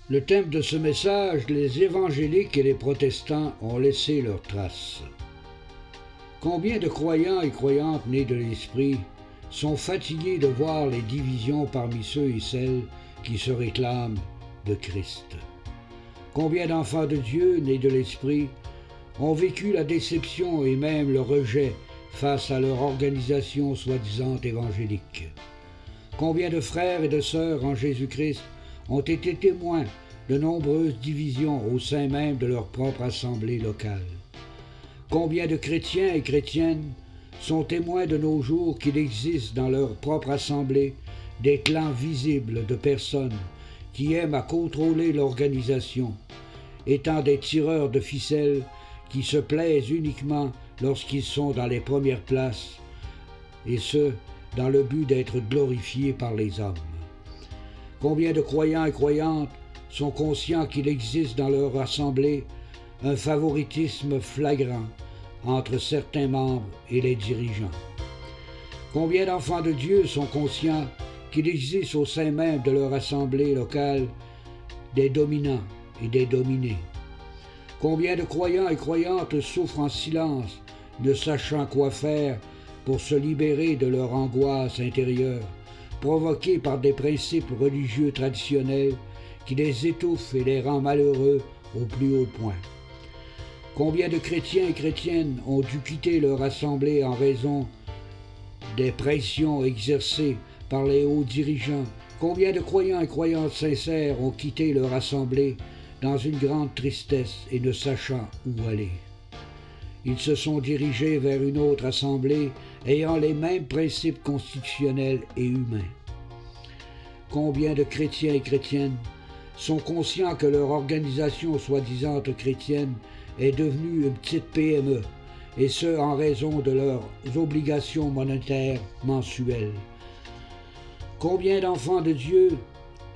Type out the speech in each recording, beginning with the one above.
Le thème de ce message, les évangéliques et les protestants ont laissé leurs traces. Combien de croyants et croyantes nés de l'Esprit sont fatigués de voir les divisions parmi ceux et celles qui se réclament de Christ? Combien d'enfants de Dieu nés de l'Esprit ont vécu la déception et même le rejet face à leur organisation soi-disant évangélique? Combien de frères et de sœurs en Jésus-Christ ont été témoins de nombreuses divisions au sein même de leur propre assemblée locale? Combien de chrétiens et chrétiennes sont témoins de nos jours qu'il existe dans leur propre assemblée des clans visibles de personnes qui aiment à contrôler l'organisation, étant des tireurs de ficelles qui se plaisent uniquement lorsqu'ils sont dans les premières places, et ce, dans le but d'être glorifiés par les hommes. Combien de croyants et croyantes sont conscients qu'il existe dans leur assemblée un favoritisme flagrant entre certains membres et les dirigeants? Combien d'enfants de Dieu sont conscients qu'il existe au sein même de leur assemblée locale des dominants et des dominés? Combien de croyants et croyantes souffrent en silence, ne sachant quoi faire pour se libérer de leur angoisse intérieure, provoquée par des principes religieux traditionnels qui les étouffent et les rendent malheureux au plus haut point? Combien de chrétiens et chrétiennes ont dû quitter leur assemblée en raison des pressions exercées par les hauts dirigeants? Combien de croyants et croyantes sincères ont quitté leur assemblée dans une grande tristesse et ne sachant où aller? Ils se sont dirigés vers une autre assemblée ayant les mêmes principes constitutionnels et humains. Combien de chrétiens et chrétiennes sont conscients que leur organisation soi-disant chrétienne est devenue une petite PME, et ce en raison de leurs obligations monétaires mensuelles? Combien d'enfants de Dieu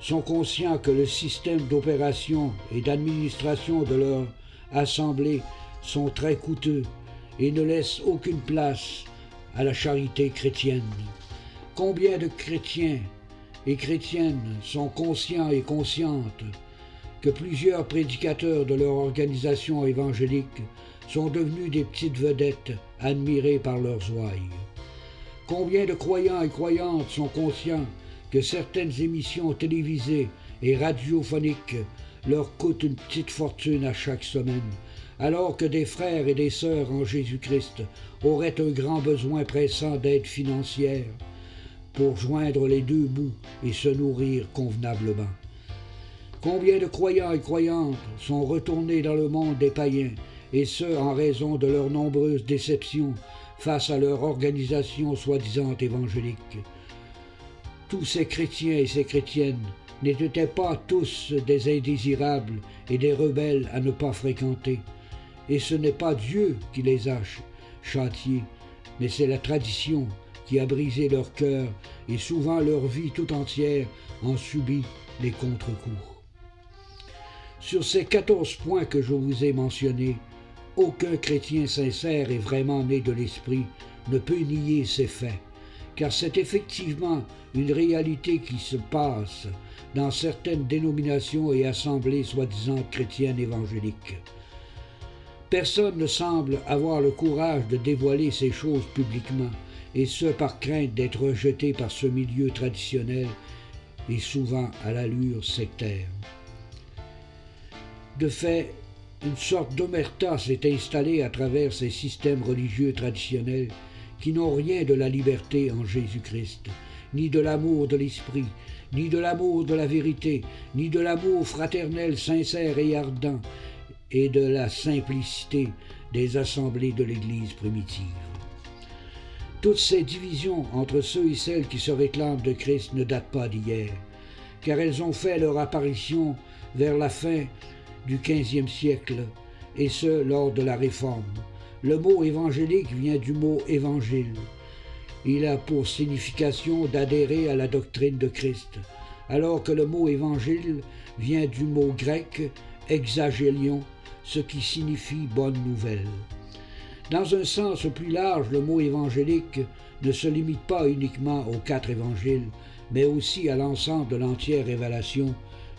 sont conscients que le système d'opération et d'administration de leur assemblée sont très coûteux et ne laissent aucune place à la charité chrétienne? Combien de chrétiens et chrétiennes sont conscients et conscientes que plusieurs prédicateurs de leur organisation évangélique sont devenus des petites vedettes admirées par leurs ouailles? Combien de croyants et croyantes sont conscients que certaines émissions télévisées et radiophoniques leur coûtent une petite fortune à chaque semaine, alors que des frères et des sœurs en Jésus-Christ auraient un grand besoin pressant d'aide financière pour joindre les deux bouts et se nourrir convenablement? Combien de croyants et croyantes sont retournés dans le monde des païens, et ce en raison de leurs nombreuses déceptions face à leur organisation soi-disant évangélique? Tous ces chrétiens et ces chrétiennes n'étaient pas tous des indésirables et des rebelles à ne pas fréquenter, et ce n'est pas Dieu qui les a châtiés, mais c'est la tradition qui a brisé leur cœur, et souvent leur vie tout entière en subit les contre-coups. Sur ces 14 points que je vous ai mentionnés, aucun chrétien sincère et vraiment né de l'Esprit ne peut nier ces faits, car c'est effectivement une réalité qui se passe dans certaines dénominations et assemblées soi-disant chrétiennes évangéliques. Personne ne semble avoir le courage de dévoiler ces choses publiquement, et ce par crainte d'être rejeté par ce milieu traditionnel et souvent à l'allure sectaire. De fait, une sorte d'omerta s'est installée à travers ces systèmes religieux traditionnels qui n'ont rien de la liberté en Jésus-Christ, ni de l'amour de l'Esprit, ni de l'amour de la vérité, ni de l'amour fraternel sincère et ardent, et de la simplicité des assemblées de l'Église primitive. Toutes ces divisions entre ceux et celles qui se réclament de Christ ne datent pas d'hier, car elles ont fait leur apparition vers la fin du XVe siècle, et ce lors de la Réforme. Le mot évangélique vient du mot évangile. Il a pour signification d'adhérer à la doctrine de Christ, alors que le mot évangile vient du mot grec exagélion, ce qui signifie bonne nouvelle. Dans un sens plus large, le mot évangélique ne se limite pas uniquement aux 4 évangiles, mais aussi à l'ensemble de l'entière révélation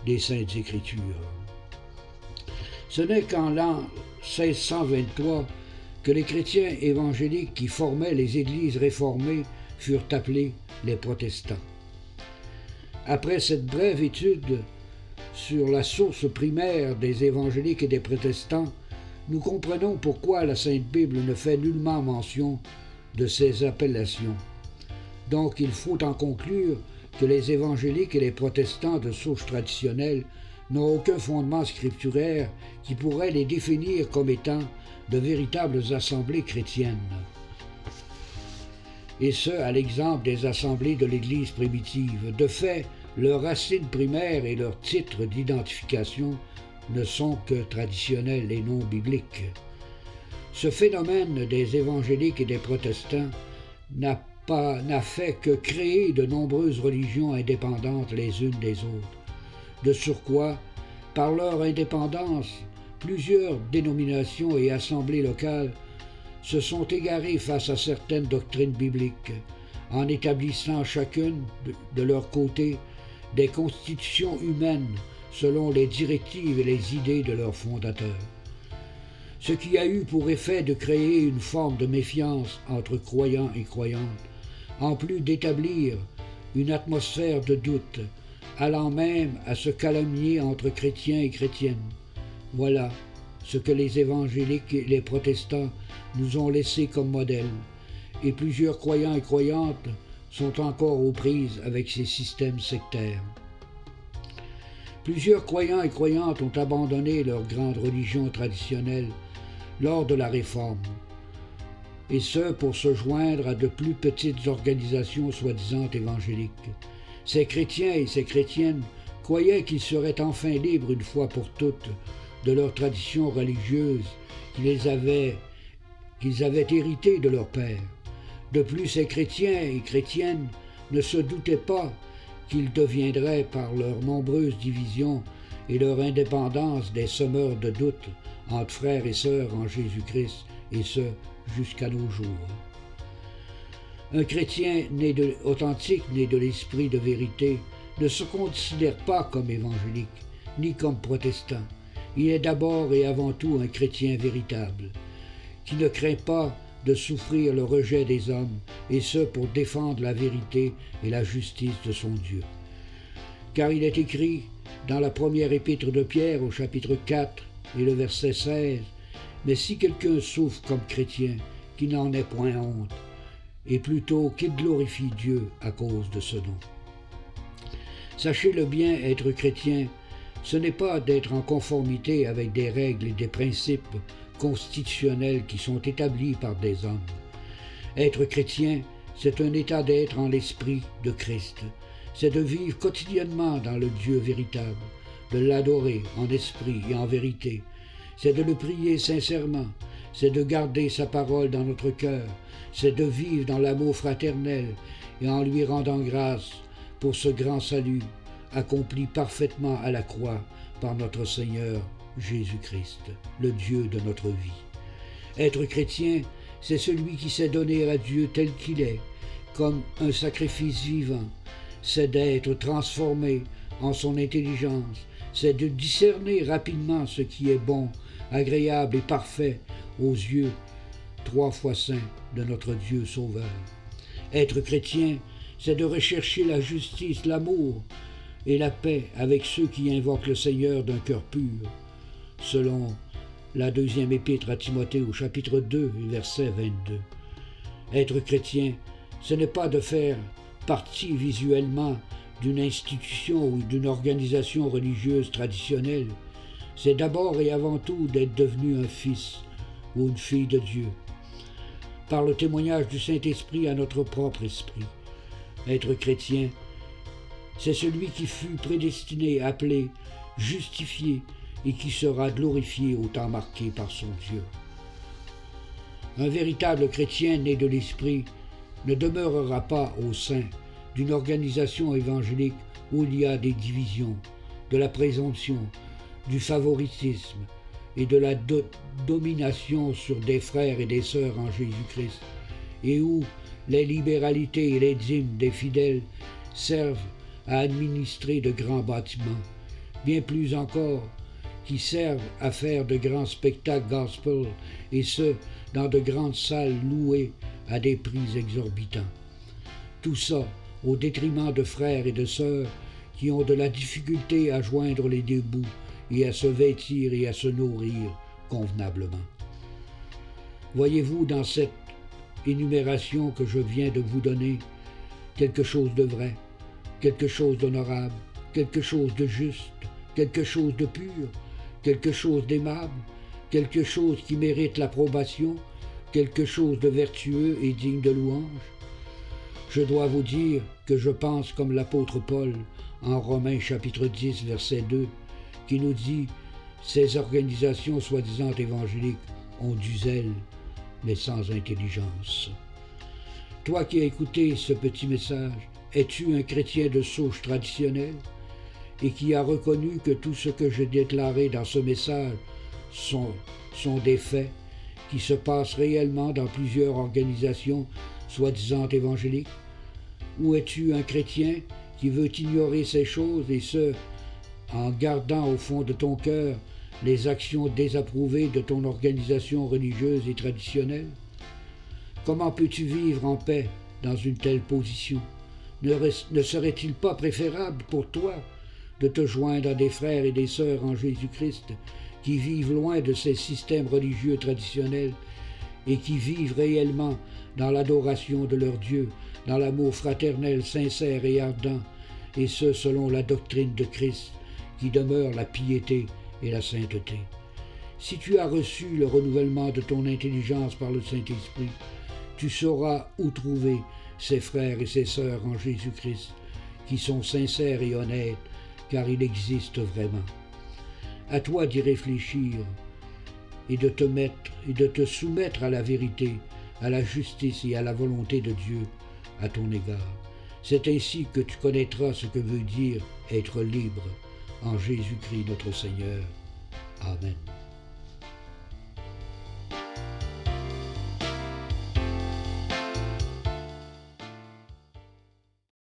des Saintes Écritures. Ce n'est qu'en l'an 1623 que les chrétiens évangéliques qui formaient les églises réformées furent appelés les protestants. Après cette brève étude sur la source primaire des évangéliques et des protestants, nous comprenons pourquoi la Sainte Bible ne fait nullement mention de ces appellations. Donc il faut en conclure que les évangéliques et les protestants de source traditionnelle n'ont aucun fondement scripturaire qui pourrait les définir comme étant de véritables assemblées chrétiennes. Et ce, à l'exemple des assemblées de l'Église primitive. De fait, leurs racines primaires et leurs titres d'identification ne sont que traditionnels et non bibliques. Ce phénomène des évangéliques et des protestants n'a fait que créer de nombreuses religions indépendantes les unes des autres. De surcroît, par leur indépendance, plusieurs dénominations et assemblées locales se sont égarées face à certaines doctrines bibliques, en établissant chacune de leur côté des constitutions humaines selon les directives et les idées de leurs fondateurs. Ce qui a eu pour effet de créer une forme de méfiance entre croyants et croyantes, en plus d'établir une atmosphère de doute, allant même à se calomnier entre chrétiens et chrétiennes. Voilà ce que les évangéliques et les protestants nous ont laissé comme modèle, et plusieurs croyants et croyantes sont encore aux prises avec ces systèmes sectaires. Plusieurs croyants et croyantes ont abandonné leur grande religion traditionnelle lors de la Réforme, et ce pour se joindre à de plus petites organisations soi-disant évangéliques. Ces chrétiens et ces chrétiennes croyaient qu'ils seraient enfin libres une fois pour toutes de leurs traditions religieuses qu'ils avaient héritées de leur père. De plus, ces chrétiens et chrétiennes ne se doutaient pas qu'ils deviendraient, par leurs nombreuses divisions et leur indépendance, des semeurs de doute entre frères et sœurs en Jésus-Christ, et ce, jusqu'à nos jours. Un chrétien authentique, né de l'esprit de vérité, ne se considère pas comme évangélique, ni comme protestant. Il est d'abord et avant tout un chrétien véritable, qui ne craint pas de souffrir le rejet des hommes, et ce pour défendre la vérité et la justice de son Dieu. Car il est écrit dans la première épître de Pierre au chapitre 4 et le verset 16, « Mais si quelqu'un souffre comme chrétien, qu'il n'en ait point honte, et plutôt qu'il glorifie Dieu à cause de ce nom. » Sachez-le bien, être chrétien, ce n'est pas d'être en conformité avec des règles et des principes constitutionnels qui sont établis par des hommes. Être chrétien, c'est un état d'être en l'esprit de Christ. C'est de vivre quotidiennement dans le Dieu véritable, de l'adorer en esprit et en vérité. C'est de le prier sincèrement, c'est de garder sa parole dans notre cœur, c'est de vivre dans l'amour fraternel et en lui rendant grâce pour ce grand salut accompli parfaitement à la croix par notre Seigneur Jésus-Christ, le Dieu de notre vie. Être chrétien, c'est celui qui sait donner à Dieu tel qu'il est, comme un sacrifice vivant. C'est d'être transformé en son intelligence, c'est de discerner rapidement ce qui est bon, agréable et parfait aux yeux 3 fois saints de notre Dieu Sauveur. Être chrétien, c'est de rechercher la justice, l'amour et la paix avec ceux qui invoquent le Seigneur d'un cœur pur, selon la deuxième épître à Timothée au chapitre 2 et verset 22. Être chrétien, ce n'est pas de faire partie visuellement d'une institution ou d'une organisation religieuse traditionnelle, c'est d'abord et avant tout d'être devenu un fils ou une fille de Dieu, par le témoignage du Saint-Esprit à notre propre esprit. Être chrétien, c'est celui qui fut prédestiné, appelé, justifié et qui sera glorifié au temps marqué par son Dieu. Un véritable chrétien né de l'Esprit ne demeurera pas au sein d'une organisation évangélique où il y a des divisions, de la présomption, du favoritisme et de la domination sur des frères et des sœurs en Jésus-Christ, et où les libéralités et les dîmes des fidèles servent à administrer de grands bâtiments, bien plus encore, qui servent à faire de grands spectacles gospel, et ce, dans de grandes salles louées à des prix exorbitants. Tout ça au détriment de frères et de sœurs qui ont de la difficulté à joindre les deux bouts et à se vêtir et à se nourrir convenablement. Voyez-vous dans cette énumération que je viens de vous donner quelque chose de vrai, quelque chose d'honorable, quelque chose de juste, quelque chose de pur, quelque chose d'aimable, quelque chose qui mérite l'approbation, quelque chose de vertueux et digne de louange? Je dois vous dire que je pense comme l'apôtre Paul en Romains chapitre 10 verset 2 qui nous dit « Ces organisations soi-disant évangéliques ont du zèle, mais sans intelligence. » Toi qui as écouté ce petit message, es-tu un chrétien de souche traditionnelle et qui a reconnu que tout ce que j'ai déclaré dans ce message sont des faits qui se passent réellement dans plusieurs organisations soi-disant évangéliques? Ou es-tu un chrétien qui veut ignorer ces choses et ce, en gardant au fond de ton cœur les actions désapprouvées de ton organisation religieuse et traditionnelle? Comment peux-tu vivre en paix dans une telle position? Ne serait-il pas préférable pour toi de te joindre à des frères et des sœurs en Jésus-Christ qui vivent loin de ces systèmes religieux traditionnels et qui vivent réellement dans l'adoration de leur Dieu, dans l'amour fraternel sincère et ardent, et ce selon la doctrine de Christ, qui demeure la piété et la sainteté? Si tu as reçu le renouvellement de ton intelligence par le Saint-Esprit, tu sauras où trouver ces frères et ces sœurs en Jésus-Christ, qui sont sincères et honnêtes, car il existe vraiment. À toi d'y réfléchir et de te soumettre à la vérité, à la justice et à la volonté de Dieu à ton égard. C'est ainsi que tu connaîtras ce que veut dire être libre en Jésus-Christ notre Seigneur. Amen.